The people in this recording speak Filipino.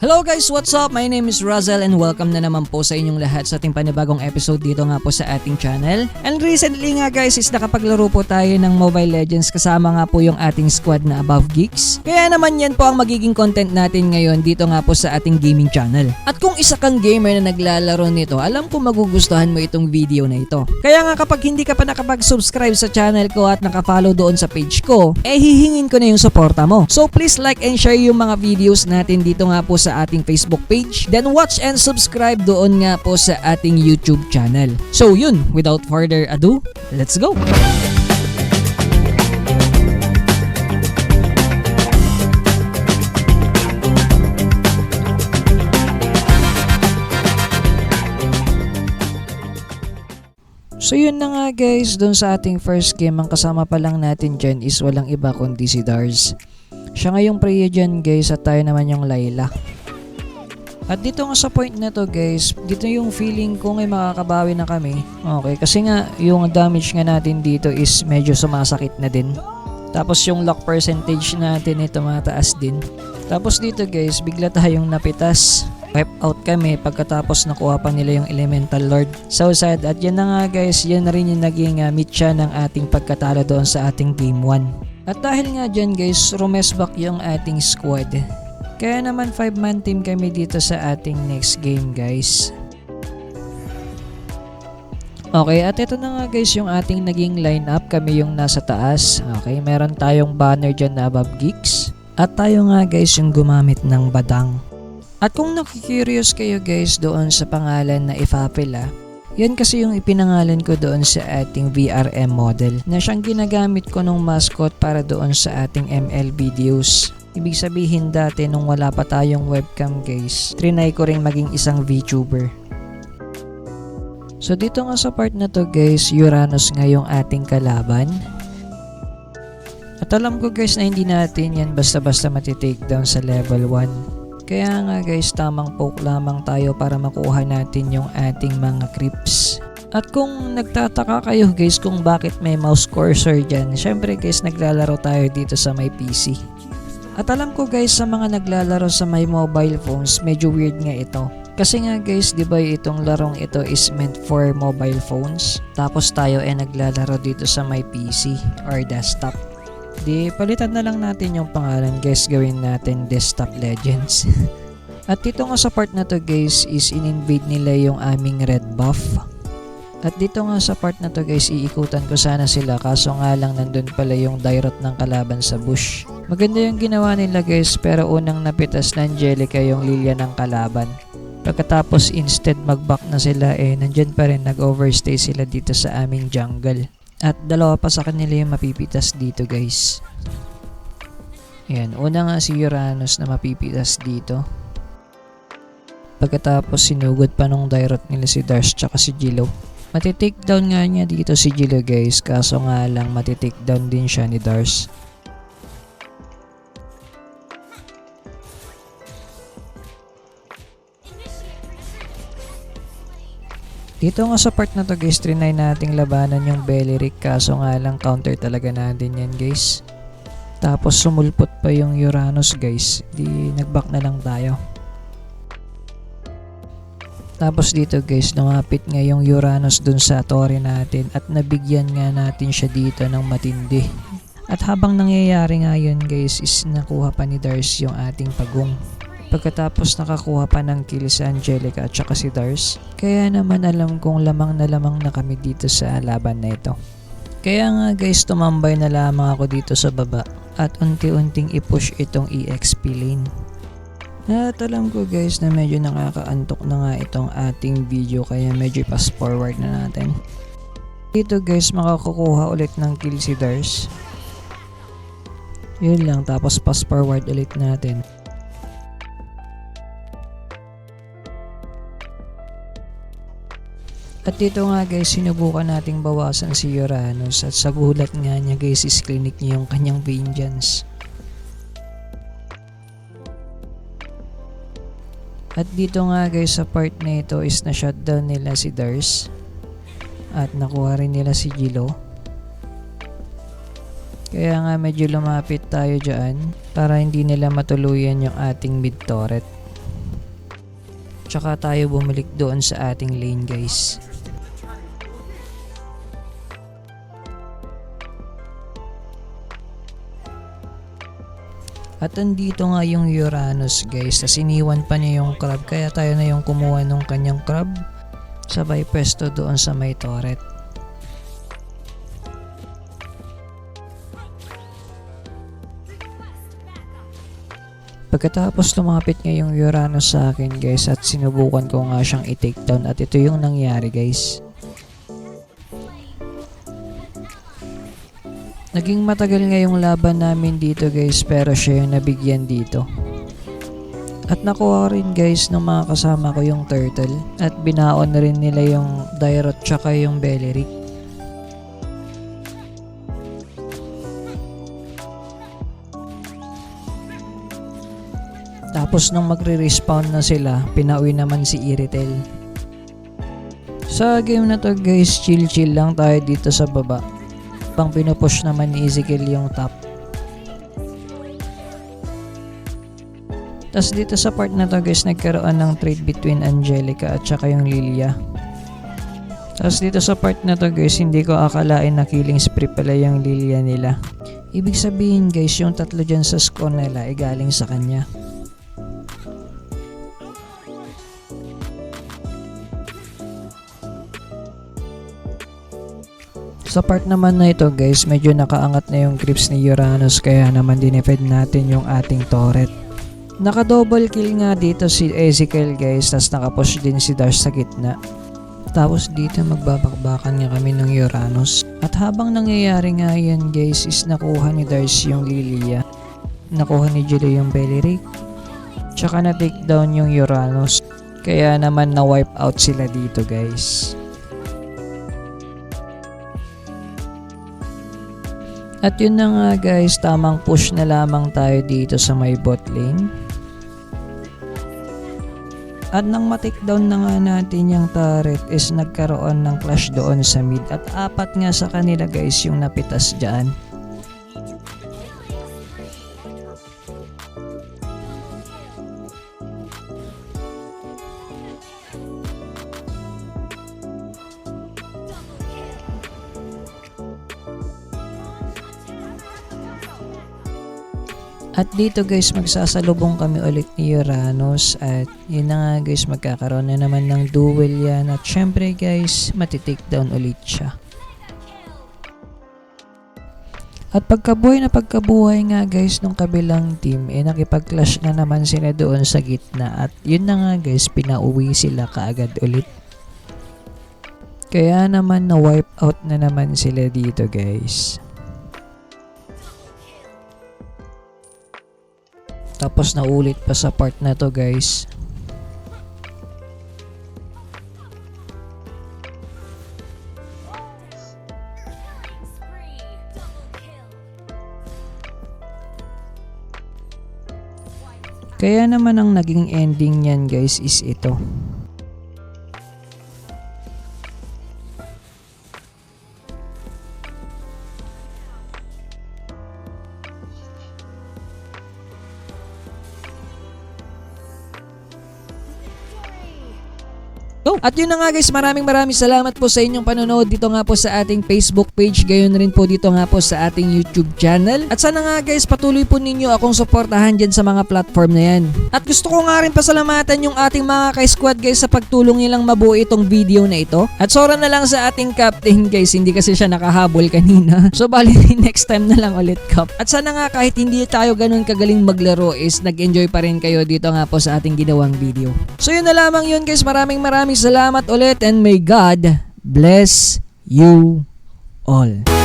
Hello guys, what's up? My name is Razel and welcome na naman po sa inyong lahat sa ating panibagong episode dito nga po sa ating channel. And recently nga guys is nakapaglaro po tayo ng Mobile Legends kasama nga po yung ating squad na Above Geeks. Kaya naman yan po ang magiging content natin ngayon dito nga po sa ating gaming channel. At kung isa kang gamer na naglalaro nito, alam ko magugustuhan mo itong video na ito. Kaya nga kapag hindi ka pa nakapag-subscribe sa channel ko at nakafollow doon sa page ko, hihingin ko na yung suporta mo. So please like and share yung mga videos natin dito nga po sa ating Facebook page. Then watch and subscribe doon nga po sa ating YouTube channel. So yun, without further ado, let's go! So yun na nga guys, doon sa ating first game, ang kasama pa lang natin dyan is walang iba kundi si Dars. Siya nga yung Freya dyan guys at tayo naman yung Layla. At dito nga sa point na to guys, dito yung feeling ko ngay makakabawi na kami. Okay, kasi nga yung damage nga natin dito is medyo sumasakit na din. Tapos yung lock percentage natin ito mataas din. Tapos dito guys, bigla tayong napitas. Wipe out kami pagkatapos nakuha pa nila yung Elemental Lord. So sad. At yan na nga guys, yan na rin yung naging meetya ng ating pagkatalo doon sa ating game 1. At dahil nga dyan guys, rumesback yung ating squad. Kaya naman 5-man team kami dito sa ating next game guys. Okay, at ito na nga guys yung ating naging lineup. Kami yung nasa taas. Okay, meron tayong banner dyan na Above Geeks. At tayo nga guys yung gumamit ng badang. At kung nakikurious kayo guys doon sa pangalan na Ifapela, yan kasi yung ipinangalan ko doon sa ating VRM model na siyang ginagamit ko nung mascot para doon sa ating ML videos. Ibig sabihin dati nung wala pa tayong webcam guys, trinay ko ring maging isang VTuber. So dito nga sa part na to guys, Uranus nga yung ating kalaban. At alam ko guys na hindi natin yan basta-basta matitake down sa level 1. Kaya nga guys, tamang poke lamang tayo para makuha natin yung ating mga creeps. At kung nagtataka kayo guys kung bakit may mouse cursor dyan, syempre guys naglalaro tayo dito sa may PC. At alam ko guys sa mga naglalaro sa may mobile phones, medyo weird nga ito. Kasi nga guys, di ba itong larong ito is meant for mobile phones? Tapos tayo naglalaro dito sa may PC or desktop. Di palitan na lang natin yung pangalan guys, gawin natin Desktop Legends. At dito nga sa part na to guys is in-invade nila yung aming red buff. At dito nga sa part na to guys, iikutan ko sana sila kaso nga lang nandun pala yung Dairot ng kalaban sa bush. Maganda yung ginawa nila guys, pero unang napitas na Angelica yung Lilia ng kalaban. Pagkatapos instead mag-back na sila nandyan pa rin, nag-overstay sila dito sa aming jungle. At dalawa pa sa kanila yung mapipitas dito guys. Ayan, una nga si Uranus na mapipitas dito. Pagkatapos sinugod pa nung Dairot nila si Dars tsaka si Jilo. Matitake down nga niya dito si Jilo guys, kaso nga lang matitake down din siya ni Dars. Dito nga sa part na to guys, trinay nating labanan yung Beleric kaso nga lang counter talaga natin yan guys. Tapos sumulpot pa yung Uranus guys, di nagback na lang tayo. Tapos dito guys, lumapit nga yung Uranus dun sa torre natin at nabigyan nga natin siya dito ng matindi. At habang nangyayari nga yun guys is nakuha pa ni Dars yung ating pagong. Pagkatapos nakakuha pa ng kill si Angelica at saka si Dars. Kaya naman alam kong lamang na kami dito sa laban na ito. Kaya nga guys, tumambay na lamang ako dito sa baba at unti-unting i-push itong EXP lane. At alam ko guys na medyo nakakaantok na nga itong ating video kaya medyo fast forward na natin. Dito guys, makakukuha ulit ng kill si Dars. Yun lang, tapos fast forward ulit natin. At dito nga guys, sinubukan nating bawasan si Uranus at sa gulat nga niya guys is clinic niya yung kanyang vengeance. At dito nga guys sa part na ito is na shutdown nila si Dars at nakuha rin nila si Jilo. Kaya nga medyo lumapit tayo dyan para hindi nila matuluyan yung ating mid turret. Tsaka tayo bumalik doon sa ating lane guys. At andito nga yung Uranus guys, tas iniwan pa niya yung crab, kaya tayo na yung kumuha ng kanyang crab. Sabay pwesto doon sa may turret. Pagkatapos lumapit nga yung Uranus sa akin guys at sinubukan ko nga siyang i-take down at ito yung nangyari guys. Naging matagal nga yung laban namin dito guys pero siya yung nabigyan dito. At nakuha rin guys ng mga kasama ko yung turtle at binaon na rin nila yung Dairot tsaka yung Beleric. Tapos nung magre-respawn na sila, pinauwi naman si Iritel. Sa game na to guys, chill lang tayo dito sa baba. Pang pinupush naman ni Ezekiel yung top. Tapos dito sa part na to guys, nagkaroon ng trade between Angelica at saka yung Lilia. Tapos dito sa part na to guys, hindi ko akalain na killing spree pala yung Lilia nila. Ibig sabihin guys, yung tatlo dyan sa score nila ay galing sa kanya. Sa part naman na ito guys, medyo nakaangat na yung creeps ni Uranus kaya naman dinefend natin yung ating turret. Naka double kill nga dito si Ezekiel guys, tas nakapush din si Dash sa gitna. Tapos dito magbabakbakan nga kami ng Uranus. At habang nangyayari nga yan guys is nakuha ni Darce yung Lilia. Nakuha ni Julie yung Beleric. Tsaka na take down yung Uranus. Kaya naman na wipe out sila dito guys. At yun na nga guys, tamang push na lamang tayo dito sa may bot lane. At nang ma-takedown na nga natin yung turret is nagkaroon ng clash doon sa mid. At apat nga sa kanila guys yung napitas dyan. At dito guys, magsasalubong kami ulit ni Uranus at yun na nga guys, magkakaroon na naman ng duel yan at syempre guys, matitake down ulit siya. At pagkabuhay nga guys nung kabilang team, nakipag-clash na naman sila doon sa gitna at yun na nga guys, pinauwi sila kaagad ulit. Kaya naman na wipe out na naman sila dito guys. Tapos naulit pa sa part na to guys. Kaya naman ang naging ending niyan guys is ito. At yun na nga guys, maraming salamat po sa inyong panonood dito nga po sa ating Facebook page, gayon rin po dito nga po sa ating YouTube channel. At sana nga guys, patuloy po ninyo akong suportahan dyan sa mga platform na yan. At gusto ko nga rin pasalamatan yung ating mga ka-squad guys sa pagtulong nilang mabuo itong video na ito. At sora na lang sa ating captain guys, hindi kasi siya nakahabol kanina. So bali next time na lang ulit Cap. At sana nga kahit hindi tayo ganun kagaling maglaro is nag-enjoy pa rin kayo dito nga po sa ating ginawang video. So yun na lamang yun guys, maraming salamat ulit and may God bless you all.